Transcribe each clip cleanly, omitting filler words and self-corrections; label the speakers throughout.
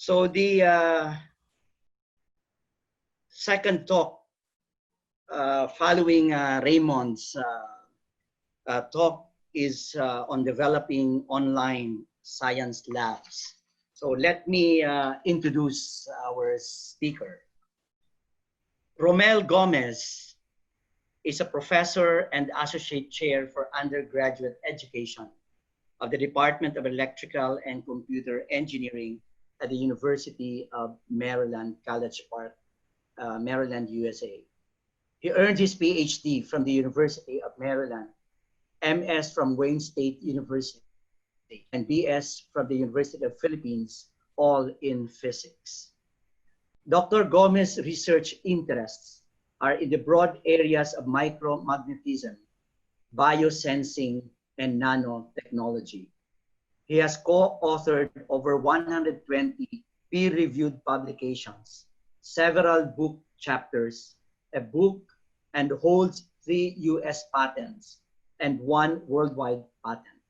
Speaker 1: So the second talk following Raymond's talk is on developing online science labs. So let me introduce our speaker. Romel Gomez is a professor and associate chair for undergraduate education of the Department of Electrical and Computer Engineering at the University of Maryland, College Park, Maryland, USA. He earned his PhD from the University of Maryland, MS from Wayne State University, and BS from the University of Philippines, all in physics. Dr. Gomez's research interests are in the broad areas of micromagnetism, biosensing, and nanotechnology. He has co-authored over 120 peer-reviewed publications, several book chapters, a book, and holds 3 US patents and 1 worldwide patent.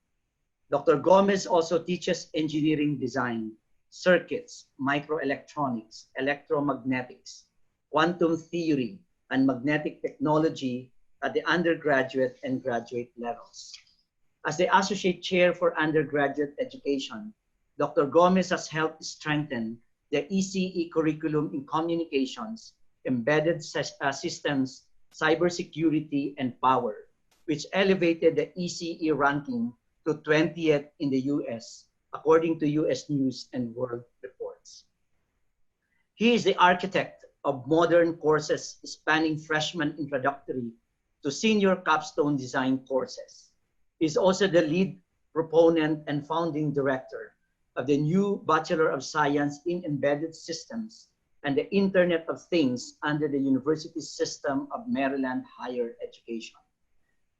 Speaker 1: Dr. Gomez also teaches engineering design, circuits, microelectronics, electromagnetics, quantum theory, and magnetic technology at the undergraduate and graduate levels. As the Associate Chair for Undergraduate Education, Dr. Gomez has helped strengthen the ECE curriculum in communications, embedded systems, cybersecurity, and power, which elevated the ECE ranking to 20th in the US, according to US News and World Reports. He is the architect of modern courses spanning freshman introductory to senior capstone design courses. He is also the lead proponent and founding director of the new Bachelor of Science in Embedded Systems and the Internet of Things under the University System of Maryland Higher Education.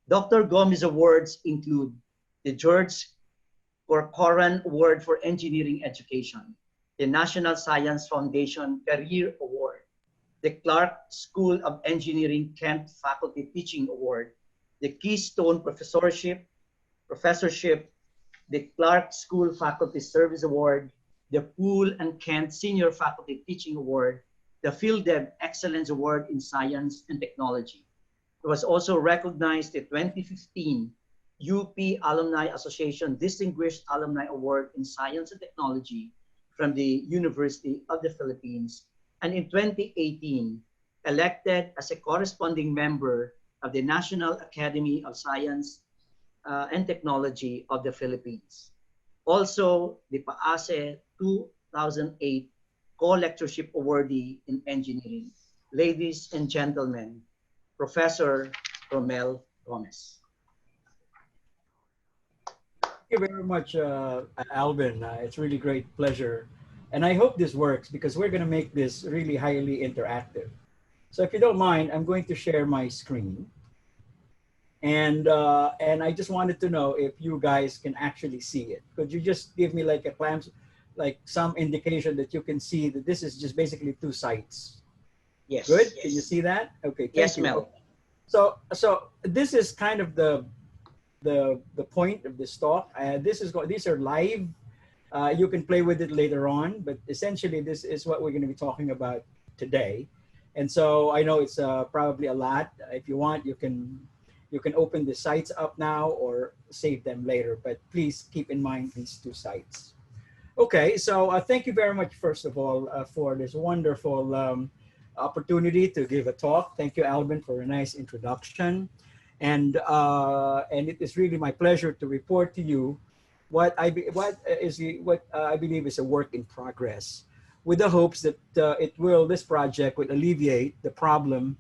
Speaker 1: Dr. Gomez's awards include the George Corcoran Award for Engineering Education, the National Science Foundation Career Award, the Clark School of Engineering Kent Faculty Teaching Award, the Keystone Professorship, the Clark School Faculty Service Award, the Poole and Kent Senior Faculty Teaching Award, the PhilDev Excellence Award in Science and Technology. It was also recognized the 2015 UP Alumni Association Distinguished Alumni Award in Science and Technology from the University of the Philippines, and in 2018, elected as a corresponding member of the National Academy of Science and Technology of the Philippines. Also, the PAASE 2008 Co-Lectureship Awardee in Engineering. Ladies and gentlemen, Professor Romel Gomez.
Speaker 2: Thank you very much, Alvin. It's really great pleasure. And I hope this works because we're going to make this really highly interactive. So if you don't mind, I'm going to share my screen. And I just wanted to know if you guys can actually see it. Could you just give me like a glance, like some indication that you can see that this is just basically 2 sites?
Speaker 1: Yes.
Speaker 2: Good?
Speaker 1: Yes.
Speaker 2: Can you see that? Okay.
Speaker 1: Yes,
Speaker 2: you.
Speaker 1: Mel.
Speaker 2: So this is kind of the point of this talk. These are live. You can play with it later on, but essentially this is what we're going to be talking about today. And so I know it's probably a lot. If you want, you can open the sites up now or save them later, but please keep in mind these 2 sites. Okay, so thank you very much, first of all, for this wonderful opportunity to give a talk. Thank you, Alvin, for a nice introduction. And it is really my pleasure to report to you what I believe is a work in progress, with the hopes that this project would alleviate the problem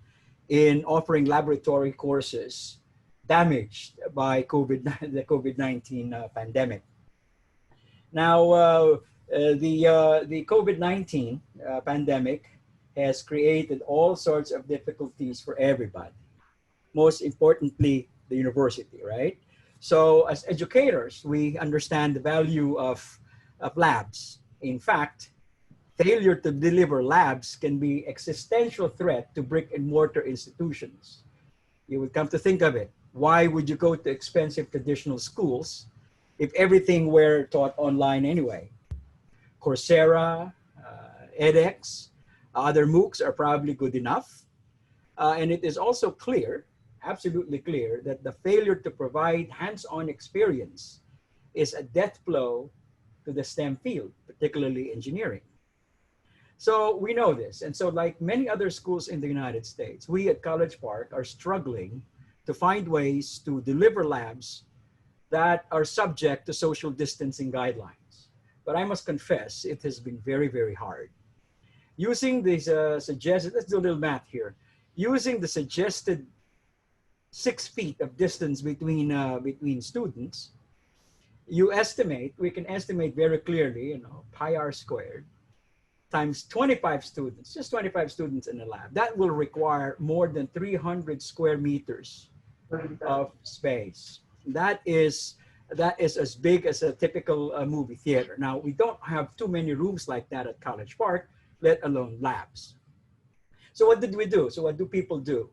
Speaker 2: in offering laboratory courses damaged by the COVID-19 pandemic. Now, the COVID-19 pandemic has created all sorts of difficulties for everybody. Most importantly, the university, right? So as educators, we understand the value of labs. In fact, failure to deliver labs can be existential threat to brick and mortar institutions. You would come to think of it. Why would you go to expensive traditional schools if everything were taught online anyway? Coursera, edX, other MOOCs are probably good enough. And it is also clear, absolutely clear, that the failure to provide hands-on experience is a death blow to the STEM field, particularly engineering. So we know this. And so like many other schools in the United States, we at College Park are struggling to find ways to deliver labs that are subject to social distancing guidelines. But I must confess, it has been very, very hard. Using these suggested, let's do a little math here. Using the suggested 6 feet of distance between students, we can estimate very clearly, pi r squared times 25 students, just 25 students in the lab. That will require more than 300 square meters of space. That is as big as a typical movie theater. Now, we don't have too many rooms like that at College Park, let alone labs. So what did we do? So what do people do?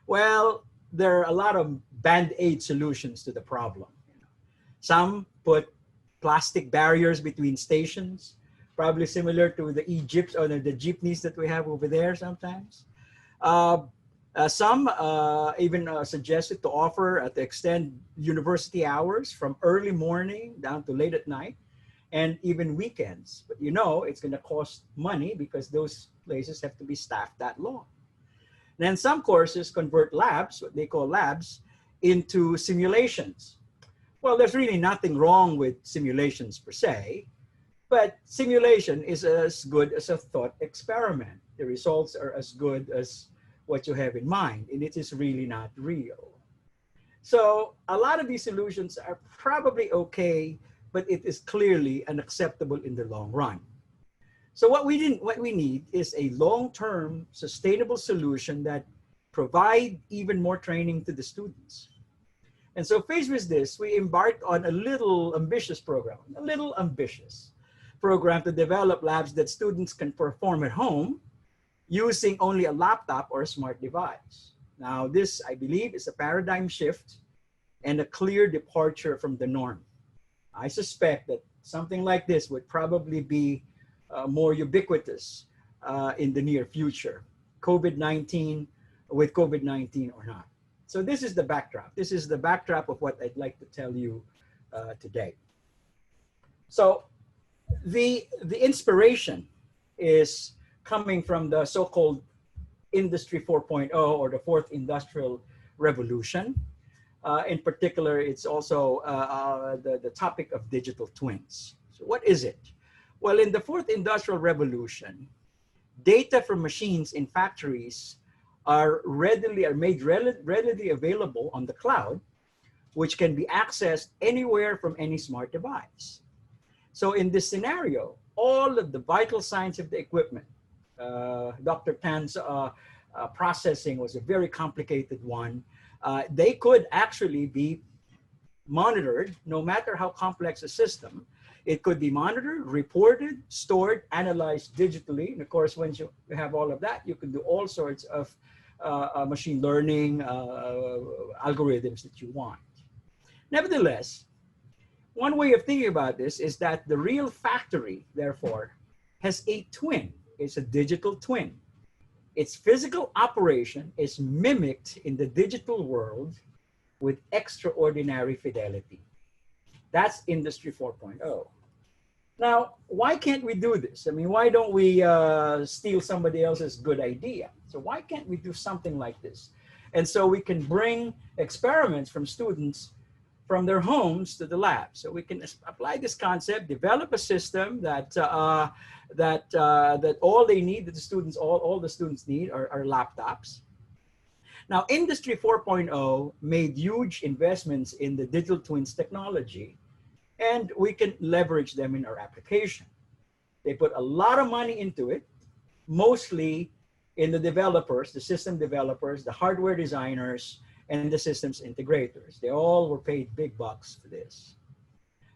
Speaker 2: Well, there are a lot of band-aid solutions to the problem. Some put plastic barriers between stations, probably similar to the e-jeeps or the jeepneys that we have over there sometimes. Some even suggested to offer to extend university hours from early morning down to late at night and even weekends. But it's going to cost money because those places have to be staffed that long. Then some courses convert labs, what they call labs, into simulations. Well, there's really nothing wrong with simulations per se, but simulation is as good as a thought experiment. The results are as good as what you have in mind, and it is really not real. So a lot of these solutions are probably okay, but it is clearly unacceptable in the long run. So what we need is a long-term sustainable solution that provide even more training to the students. And so faced with this, we embarked on a little ambitious program to develop labs that students can perform at home using only a laptop or a smart device. Now, this, I believe, is a paradigm shift and a clear departure from the norm. I suspect that something like this would probably be more ubiquitous in the near future, with COVID-19 or not. So this is the backdrop. This is the backdrop of what I'd like to tell you today. So the inspiration is coming from the so-called Industry 4.0 or the fourth industrial revolution. In particular, it's also the topic of digital twins. So what is it? Well, in the fourth industrial revolution, data from machines in factories are made readily available on the cloud, which can be accessed anywhere from any smart device. So in this scenario, all of the vital signs of the equipment, Dr. Tan's processing was a very complicated one. They could actually be monitored, no matter how complex a system. It could be monitored, reported, stored, analyzed digitally. And of course, once you have all of that, you can do all sorts of machine learning algorithms that you want. Nevertheless, one way of thinking about this is that the real factory, therefore, has a twin. It's a digital twin. Its physical operation is mimicked in the digital world with extraordinary fidelity. That's Industry 4.0. Now, why can't we do this? I mean, why don't we steal somebody else's good idea? So why can't we do something like this? And so we can bring experiments from students from their homes to the lab. So we can apply this concept, develop a system that all they need, that the students, all the students need are laptops. Now, Industry 4.0 made huge investments in the digital twins technology, and we can leverage them in our application. They put a lot of money into it, mostly in the developers, the system developers, the hardware designers, and the systems integrators. They all were paid big bucks for this.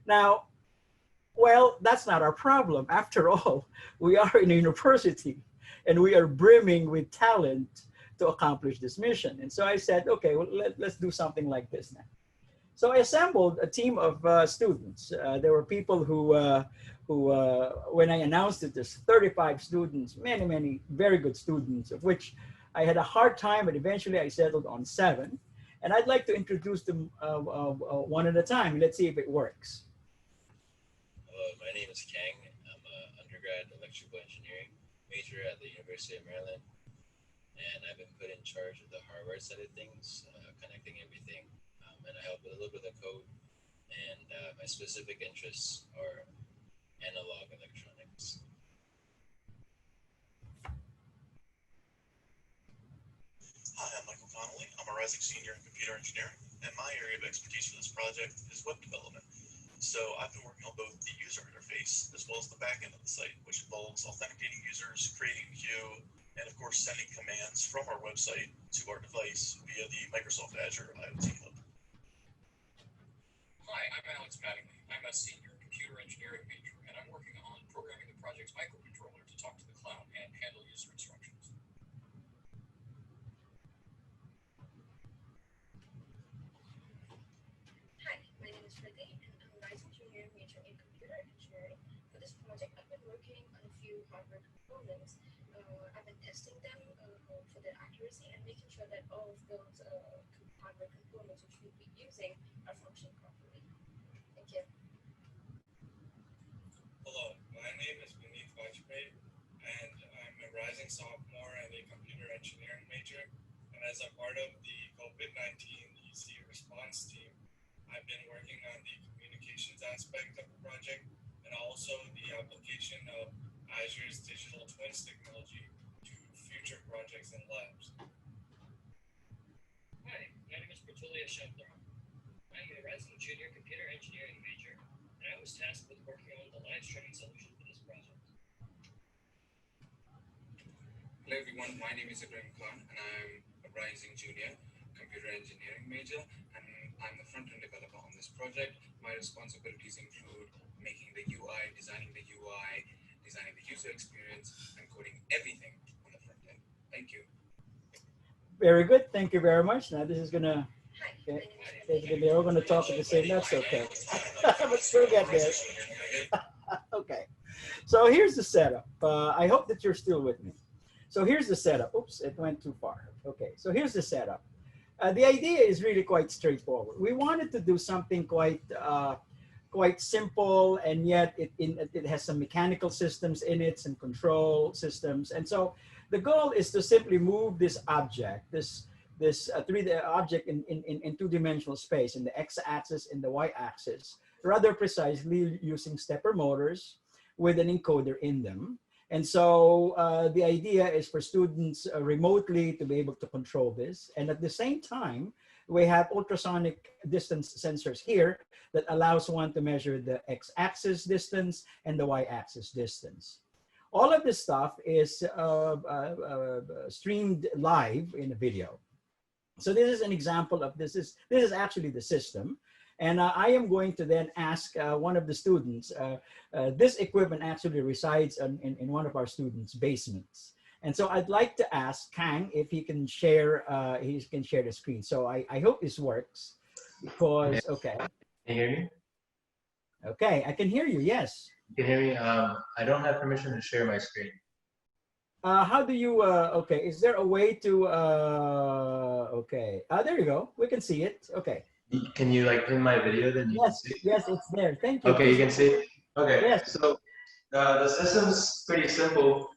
Speaker 2: Now, well, that's not our problem. After all, we are in a university and we are brimming with talent to accomplish this mission. And so I said, okay, well, let's do something like this now. So I assembled a team of students. There were people who when I announced it, there's 35 students, many very good students, of which I had a hard time, but eventually I settled on 7. And I'd like to introduce them one at a time. Let's see if it works.
Speaker 3: Hello, my name is Kang. I'm an undergrad electrical engineering major at the University of Maryland, and I've been put in charge of the hardware side of things, connecting everything, and I help with a little bit of code, and my specific interests are analog electronics.
Speaker 4: Hi, I'm Michael Connolly. I'm a rising senior in computer engineering, and my area of expertise for this project is web development. So I've been working on both the user interface as well as the back end of the site, which involves authenticating users, creating a queue, and of course sending commands from our website to our device via the Microsoft Azure IoT Hub.
Speaker 5: Hi, I'm Alex Mattingly. I'm a senior computer engineering major, and I'm working on programming the project's microcontroller to talk to the cloud and handle user instructions.
Speaker 6: Hi, my name is Riddhi, and I'm a rising junior major in computer engineering. For this project, I've been working on a few hardware components. I've been testing them for their accuracy and making sure that all of those hardware components which we'll be using are functioning properly. Thank you.
Speaker 7: Hello, my name is Vineet Vajpayee, and I'm a rising sophomore and a computer engineering major. And as a part of the COVID-19 EC response team, I've been working on the communications aspect of the project and also the application of Azure's digital twins technology to future projects and labs.
Speaker 8: Hi, my name is Pratulia Shabdar. I'm a rising junior computer engineering major, and I was tasked with working on the live streaming solution for this project.
Speaker 9: Hello everyone, my name is Ibrahim Khan, and I'm a rising junior computer engineering major, and I'm the front-end developer on this project. My responsibilities include making the UI, designing the user experience, and coding everything on the front end. Thank you.
Speaker 2: Very good. Thank you very much. Now this is gonna.
Speaker 6: Hi,
Speaker 2: Okay, they're all going to talk at the same. That's okay. But still get there. Okay. So here's the setup. I hope that you're still with me. So here's the setup. Oops, it went too far. Okay. So here's the setup. The idea is really quite straightforward. We wanted to do something quite simple, and yet it has some mechanical systems in it, some control systems. And so the goal is to simply move this object, this 3D object in two-dimensional space, in the x-axis and the y-axis, rather precisely using stepper motors with an encoder in them. And so the idea is for students remotely to be able to control this. And at the same time, we have ultrasonic distance sensors here that allows one to measure the x-axis distance and the y-axis distance. All of this stuff is streamed live in a video. So this is an example of this is actually the system. And I am going to then ask one of the students, this equipment actually resides in one of our students' basements. And so I'd like to ask Kang if he can share the screen. So I hope this works because, okay.
Speaker 10: Can you hear me?
Speaker 2: Okay, I can hear you, yes.
Speaker 10: You can hear me? I don't have permission to share my screen.
Speaker 2: How do you, okay, is there a way to, okay. There you go, we can see it, okay.
Speaker 10: Can you like pin my video then? You
Speaker 2: Yes,
Speaker 10: can see?
Speaker 2: yes, it's there, thank you.
Speaker 10: Okay, you can see it? Okay,
Speaker 2: yes.
Speaker 10: So the system's pretty simple.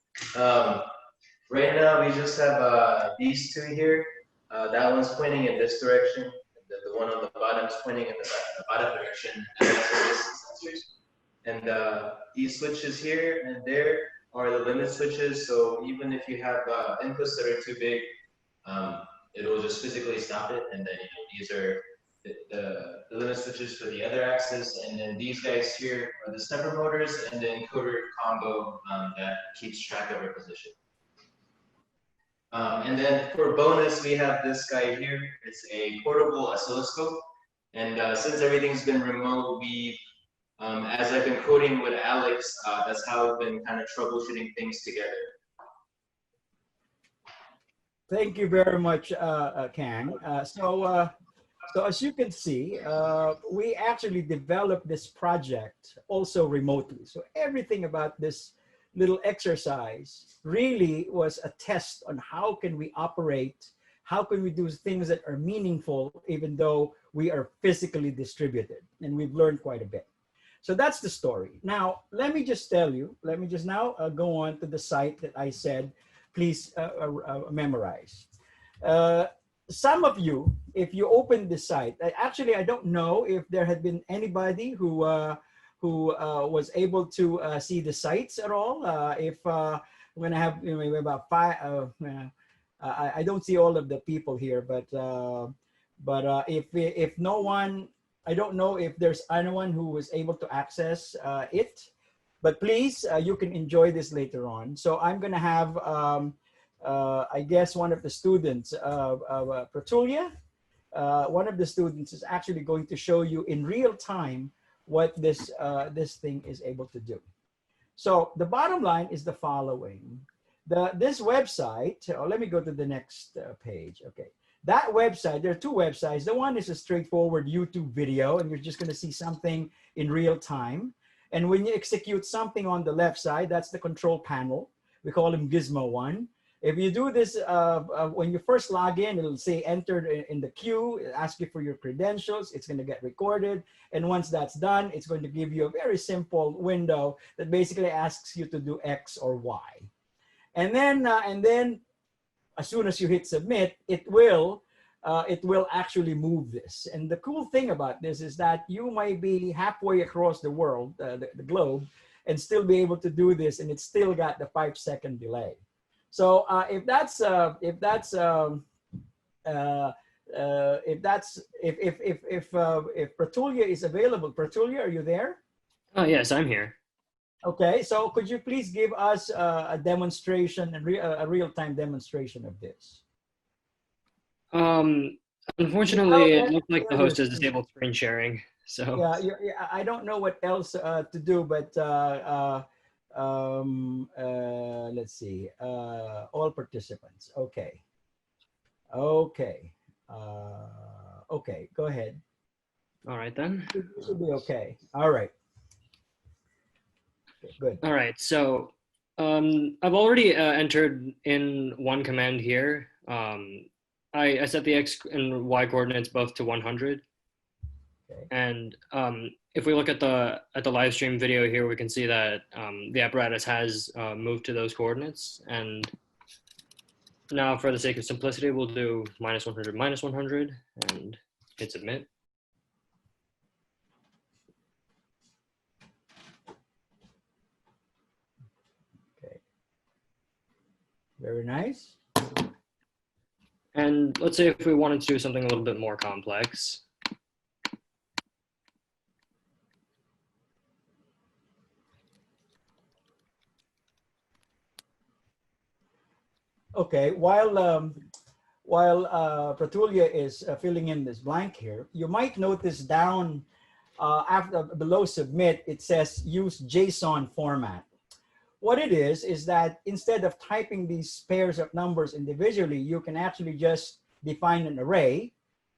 Speaker 10: Right now we just have these two here. That one's pointing in this direction. The one on the bottom is pointing in the bottom direction. And that's the distance sensors. And these switches here and there are the limit switches. So even if you have inputs that are too big, it'll just physically stop it. And then these are the limit switches for the other axis. And then these guys here are the stepper motors and the encoder combo that keeps track of our position. And then for bonus, we have this guy here. It's a portable oscilloscope. And since everything's been remote, we as I've been coding with Alex, that's how I've been kind of troubleshooting things together.
Speaker 2: Thank you very much, Kang. So as you can see, we actually developed this project also remotely. So everything about this little exercise really was a test on how can we operate, how can we do things that are meaningful, even though we are physically distributed. And we've learned quite a bit. So that's the story. Now, let me just tell you, let me just now go on to the site that I said, please memorize. Some of you, if you open the site, actually, I don't know if there had been anybody who was able to see the sites at all. If we're gonna have maybe about five, I don't see all of the people here, but if no one, I don't know if there's anyone who was able to access it, but please, you can enjoy this later on. So I'm gonna have, I guess one of the students of Petulia, one of the students is actually going to show you in real time what this, this thing is able to do. So the bottom line is the following. This website, let me go to the next page, okay. That website, there are two websites. The one is a straightforward YouTube video, and you're just gonna see something in real time. And when you execute something on the left side, that's the control panel. We call him Gizmo 1. If you do this, when you first log in, it'll say entered in the queue, it'll ask you for your credentials, it's gonna get recorded. And once that's done, it's going to give you a very simple window that basically asks you to do X or Y. And then as soon as you hit submit, it will actually move this. And the cool thing about this is that you might be halfway across the world, the globe, and still be able to do this, and it's still got the 5-second delay. So if Petulia is available, Petulia, are you there?
Speaker 11: Oh yes, I'm here.
Speaker 2: Okay, so could you please give us a demonstration, a real-time demonstration of this?
Speaker 11: Unfortunately, it looks like the host has disabled screen sharing. So
Speaker 2: yeah, I don't know what else to do, but let's see. All participants. Okay. Okay. Okay. Go ahead.
Speaker 11: All right then.
Speaker 2: It should be okay. All right. Good.
Speaker 11: All right, so I've already entered in one command here. I set the X and Y coordinates both to 100.
Speaker 2: Okay.
Speaker 11: And if we look at the live stream video here, we can see that the apparatus has moved to those coordinates. And now for the sake of simplicity, we'll do -100, -100, and hit submit.
Speaker 2: Very nice.
Speaker 11: And let's say if we wanted to do something a little bit more complex.
Speaker 2: Okay, while Petulia is filling in this blank here, you might notice down after below submit, it says use JSON format. What it is that instead of typing these pairs of numbers individually, you can actually just define an array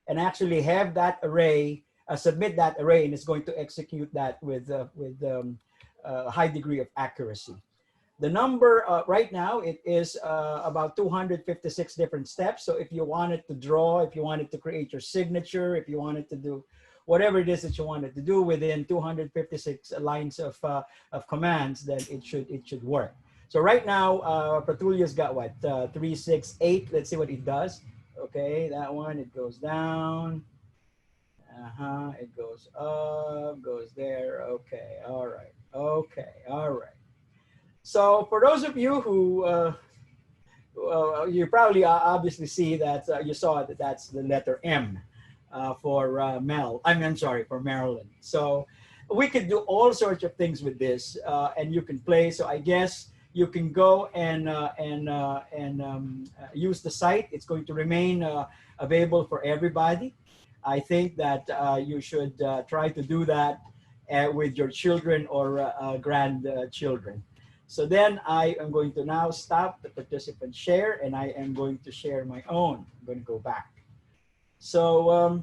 Speaker 2: and actually have that array, submit that array, and it's going to execute that with a high degree of accuracy. The number right now, it is about 256 different steps. So if you wanted to draw, if you wanted to create your signature, if you wanted to do whatever it is that you wanted to do within 256 lines of commands, then it should work. So right now, Petulia's got what, 368. Let's see what it does. Okay, that one, it goes down. It goes up, goes there. Okay, all right. Okay, all right. So for those of you who, you probably obviously see that, you saw that that's the letter M. For for Maryland. So we could do all sorts of things with this, and you can play. So I guess you can go and use the site. It's going to remain available for everybody. I think that you should try to do that with your children or grandchildren. So then I am going to now stop the participant share, and I am going to share my own. I'm going to go back. So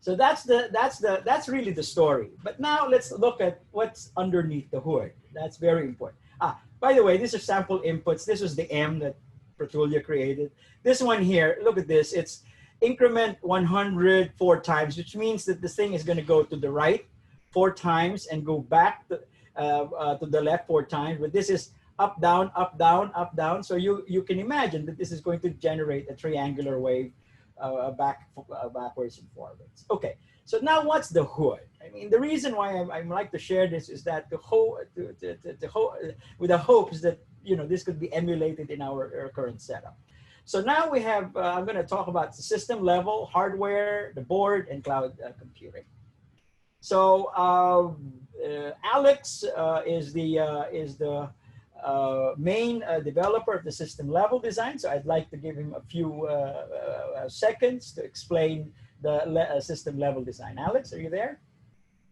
Speaker 2: So that's really the story. But now let's look at what's underneath the hood. That's very important. By the way, these are sample inputs. This was the M that Pratulia created. This one here, look at this. It's increment 100 4 times, which means that this thing is going to go to the right 4 times and go back to the left 4 times. But this is up, down, up, down, up, down. So you can imagine that this is going to generate a triangular wave backwards and forwards. Okay, so now what's the hood? I mean, the reason why I like to share this is that with the hopes that this could be emulated in our current setup. So now we have, I'm going to talk about the system level, hardware, the board, and cloud computing. So Alex is the main developer of the system level design. So I'd like to give him a few seconds to explain the system level design. Alex, are you there?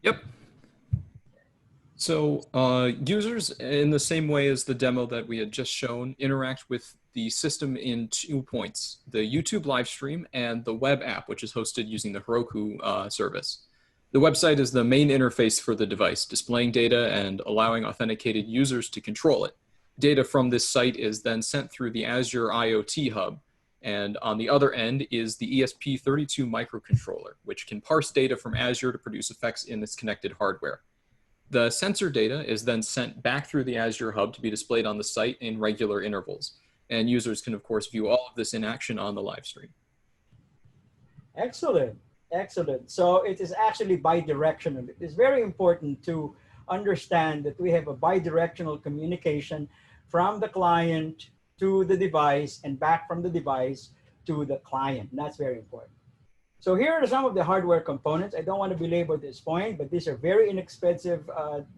Speaker 12: Yep. So users, in the same way as the demo that we had just shown, interact with the system in 2 points: the YouTube live stream and the web app, which is hosted using the Heroku service. The website is the main interface for the device, displaying data and allowing authenticated users to control it. Data from this site is then sent through the Azure IoT Hub, and on the other end is the ESP32 microcontroller, which can parse data from Azure to produce effects in its connected hardware. The sensor data is then sent back through the Azure Hub to be displayed on the site in regular intervals, and users can, of course, view all of this in action on the live stream.
Speaker 2: Excellent. Excellent. So it is actually bidirectional. It is very important to understand that we have a bidirectional communication from the client to the device and back from the device to the client. And that's very important. So here are some of the hardware components. I don't want to belabor this point, but these are very inexpensive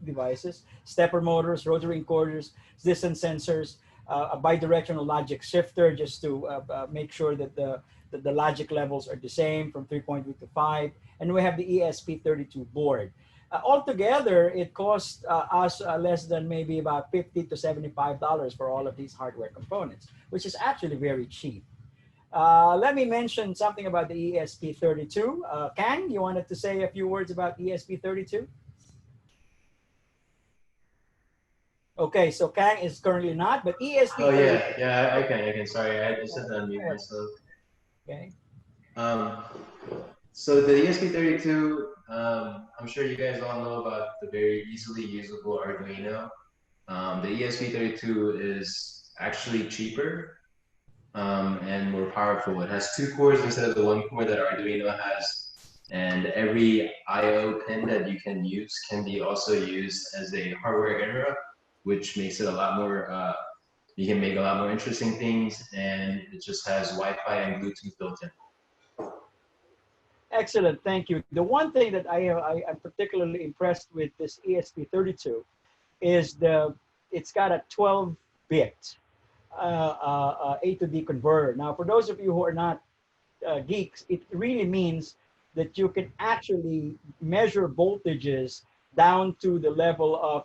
Speaker 2: devices: stepper motors, rotary encoders, distance sensors, a bidirectional logic shifter just to make sure that the logic levels are the same from 3.2 to 5. And we have the ESP32 board. Altogether, it costs us less than maybe about $50 to $75 for all of these hardware components, which is actually very cheap. Let me mention something about the ESP32. Kang, you wanted to say a few words about ESP32? Okay, so Kang is currently not, but ESP32.
Speaker 10: Oh yeah, I can. Sorry, I just had to unmute myself.
Speaker 2: Okay.
Speaker 10: So the ESP32, I'm sure you guys all know about the very easily usable Arduino. The ESP32 is actually cheaper and more powerful. It has 2 cores instead of the 1 core that Arduino has, and every I/O pin that you can use can be also used as a hardware interrupt, which makes it a lot more. You can make a lot more interesting things, and it just has Wi-Fi and Bluetooth built in.
Speaker 2: Excellent, thank you. The one thing that I'm particularly impressed with this ESP32 is it's got a 12-bit A to D converter. Now, for those of you who are not geeks, it really means that you can actually measure voltages down to the level of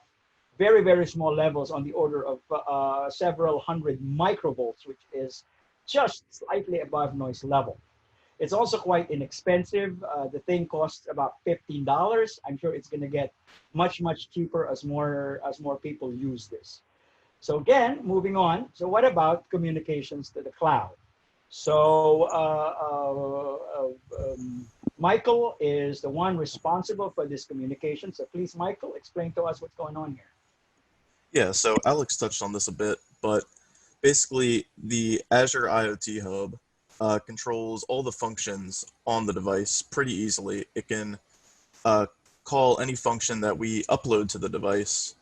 Speaker 2: very, very small levels on the order of several hundred microvolts, which is just slightly above noise level. It's also quite inexpensive. The thing costs about $15. I'm sure it's going to get much, much cheaper as more people use this. So again, moving on. So what about communications to the cloud? So Michael is the one responsible for this communication. So please, Michael, explain to us what's going on here.
Speaker 4: Yeah, so Alex touched on this a bit, but basically the Azure IoT Hub controls all the functions on the device pretty easily. It can call any function that we upload to the device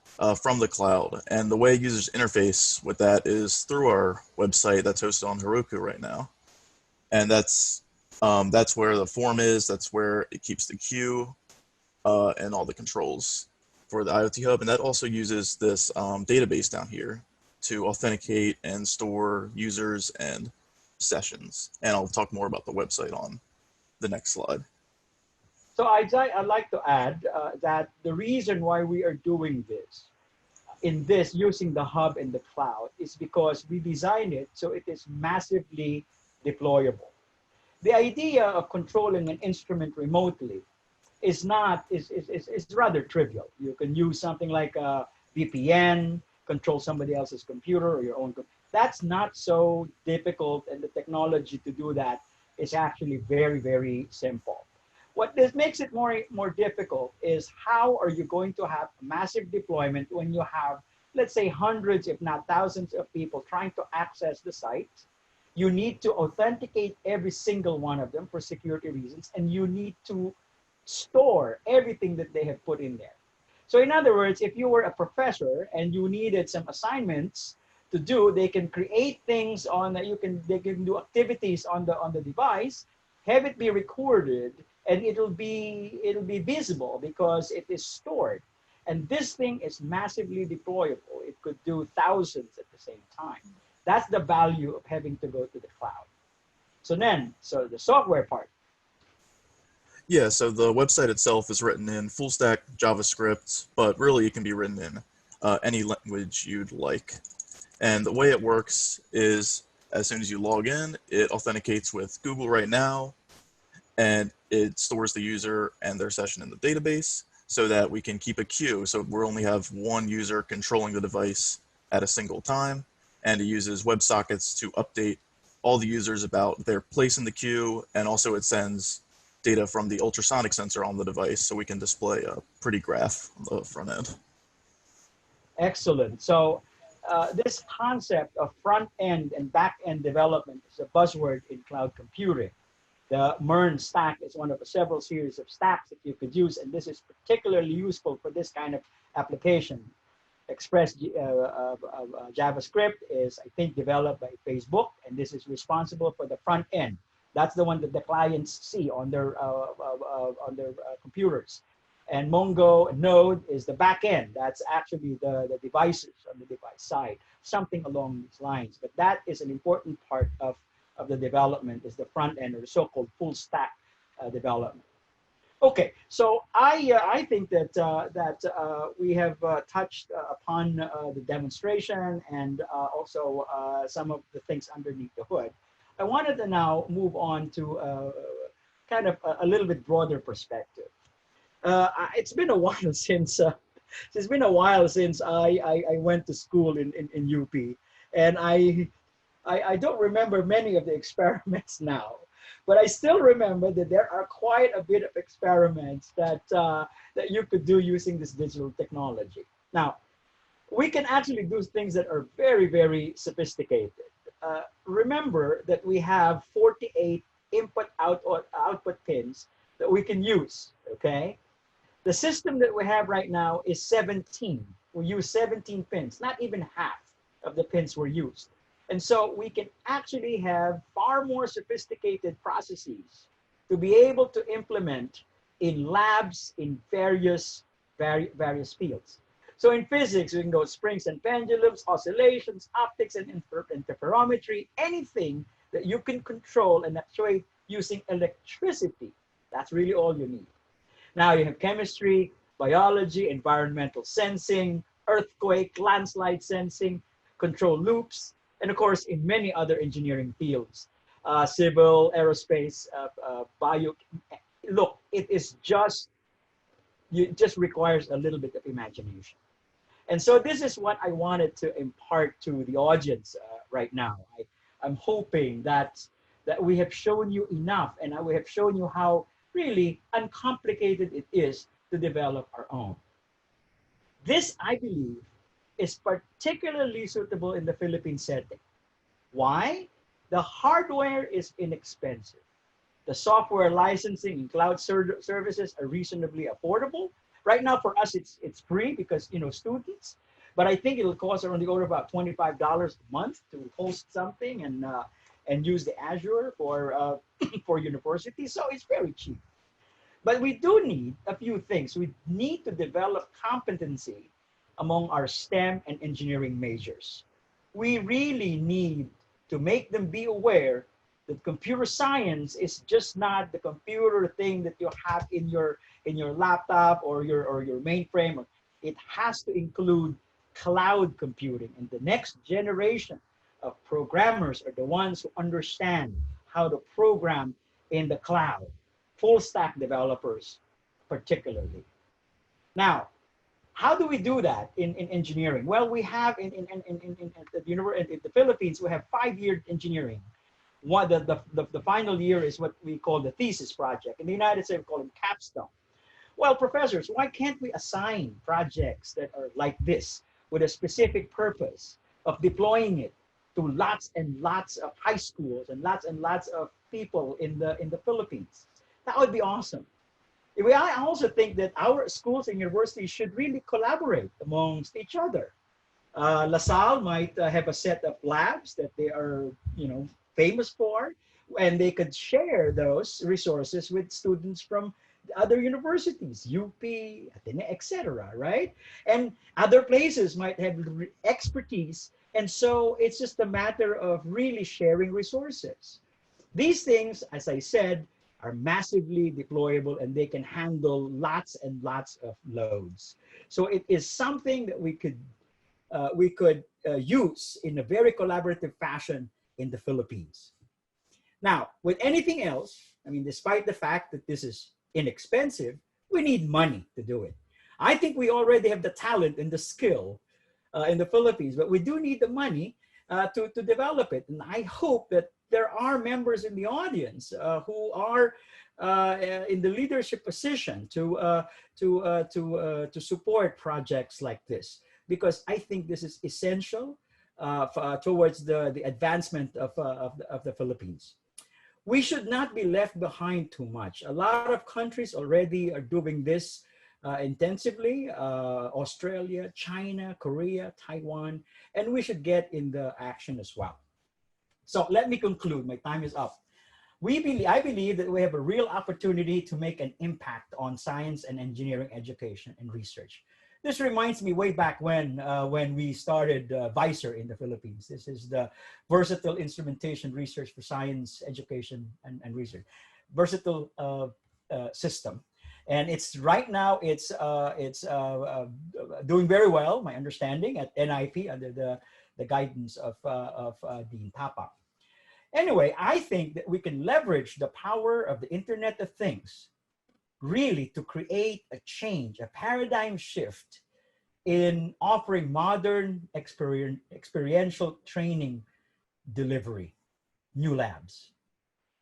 Speaker 4: from the cloud. And the way users interface with that is through our website that's hosted on Heroku right now. And that's where the form is, that's where it keeps the queue and all the controls for the IoT Hub. And that also uses this database down here to authenticate and store users and sessions. And I'll talk more about the website on the next slide.
Speaker 2: So I'd like to add that the reason why we are doing this, using the hub in the cloud, is because we designed it so it is massively deployable. The idea of controlling an instrument remotely is not is rather trivial. You can use something like a VPN, control somebody else's computer or your own. That's not so difficult, and the technology to do that is actually very, very simple. What this makes it more difficult is how are you going to have a massive deployment when you have, let's say, hundreds, if not thousands of people trying to access the site. You need to authenticate every single one of them for security reasons, and you need to store everything that they have put in there. So in other words, if you were a professor and you needed some assignments to do, they can create things on that they can do activities on the device, have it be recorded, and it'll be visible because it is stored. And this thing is massively deployable. It could do thousands at the same time. That's the value of having to go to the cloud. So the software part.
Speaker 13: Yeah, so the website itself is written in full stack JavaScript, but really it can be written in any language you'd like. And the way it works is as soon as you log in, it authenticates with Google Right Now, and it stores the user and their session in the database so that we can keep a queue. So we only have one user controlling the device at a single time, and it uses WebSockets to update all the users about their place in the queue, and also it sends data from the ultrasonic sensor on the device so we can display a pretty graph on the front end.
Speaker 2: Excellent. So this concept of front end and back end development is a buzzword in cloud computing. The MERN stack is one of several series of stacks that you could use, and this is particularly useful for this kind of application. Express JavaScript is, I think, developed by Facebook, and this is responsible for the front end. That's the one that the clients see on their computers. And Mongo Node is the back end. That's actually the devices on the device side, something along these lines. But that is an important part of the development, is the front end, or the so-called full stack development. Okay, so I think that we have touched upon the demonstration and also some of the things underneath the hood. I wanted to now move on to kind of a little bit broader perspective. It's been a while since I went to school in UP, and I don't remember many of the experiments now, but I still remember that there are quite a bit of experiments that you could do using this digital technology. Now, we can actually do things that are very, very sophisticated. Remember that we have 48 output pins that we can use, okay? The system that we have right now is 17. We use 17 pins, not even half of the pins were used. And so we can actually have far more sophisticated processes to be able to implement in labs in various fields. So in physics, we can go springs and pendulums, oscillations, optics, and interferometry, anything that you can control and actuate using electricity. That's really all you need. Now you have chemistry, biology, environmental sensing, earthquake, landslide sensing, control loops, and of course, in many other engineering fields, civil, aerospace, bio. Look, it just requires a little bit of imagination. And so this is what I wanted to impart to the audience right now. I'm hoping that we have shown you enough, and we have shown you how really uncomplicated it is to develop our own. This, I believe, is particularly suitable in the Philippine setting. Why? The hardware is inexpensive. The software licensing and cloud services are reasonably affordable. Right now, for us, it's free because, students. But I think it'll cost around the order of about $25 a month to host something and use the Azure for for universities. So it's very cheap. But we do need a few things. We need to develop competency among our STEM and engineering majors. We really need to make them be aware that computer science is just not the computer thing that you have in your laptop or your mainframe. It has to include cloud computing, and the next generation of programmers are the ones who understand how to program in the cloud, full stack developers particularly. Now, how do we do that in engineering? Well, we have in the Philippines, we have 5-year engineering. The final year is what we call the thesis project. In the United States, we call them capstone. Well, professors, why can't we assign projects that are like this with a specific purpose of deploying it to lots and lots of high schools and lots of people in the Philippines? That would be awesome. I also think that our schools and universities should really collaborate amongst each other. LaSalle might have a set of labs that they are, famous for, and they could share those resources with students from other universities, UP, etc., right? And other places might have expertise, and so it's just a matter of really sharing resources. These things, as I said, are massively deployable and they can handle lots and lots of loads. So it is something that we could use in a very collaborative fashion in the Philippines. Now, with anything else, I mean, despite the fact that this is inexpensive, we need money to do it. I think we already have the talent and the skill in the Philippines, but we do need the money to develop it. And I hope that there are members in the audience who are in the leadership position to support projects like this, because I think this is essential towards the advancement of the Philippines. We should not be left behind too much. A lot of countries already are doing this intensively, Australia, China, Korea, Taiwan, and we should get in the action as well. So let me conclude, my time is up. I believe that we have a real opportunity to make an impact on science and engineering education and research. This reminds me way back when we started VISER in the Philippines. This is the Versatile Instrumentation Research for Science, Education, and Research. Versatile system. And it's right now, it's doing very well, my understanding, at NIP under the guidance of Dean Papa. Anyway, I think that we can leverage the power of the Internet of Things really to create a change, a paradigm shift in offering modern experiential training delivery, new labs.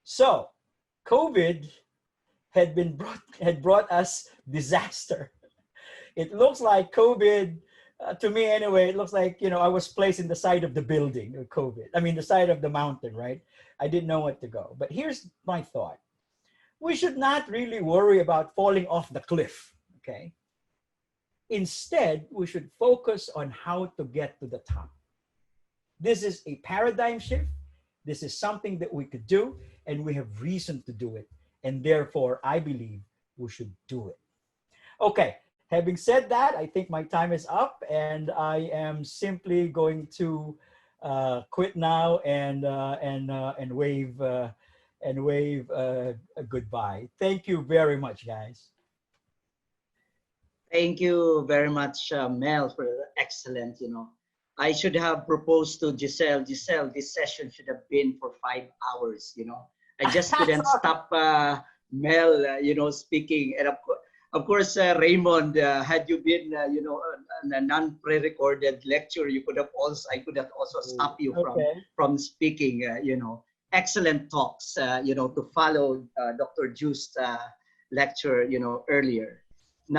Speaker 2: So COVID had brought us disaster. It looks like COVID, to me anyway, it looks like, I was placed in the side of the building with COVID. I mean, the side of the mountain, right? I didn't know what to go. But here's my thought. We should not really worry about falling off the cliff, okay? Instead, we should focus on how to get to the top. This is a paradigm shift. This is something that we could do, and we have reason to do it. And therefore, I believe we should do it. Okay, having said that, I think my time is up, and I am simply going to quit now and wave a goodbye. Thank you very much, guys.
Speaker 1: Thank you very much, Mel, for the excellent, I should have proposed to Giselle, this session should have been for 5 hours, I just couldn't stop Mel, speaking. And of course, Raymond, had you been, on a non-pre-recorded lecture, I could have also stopped you from speaking, excellent talks, to follow Dr. Ju's lecture, earlier.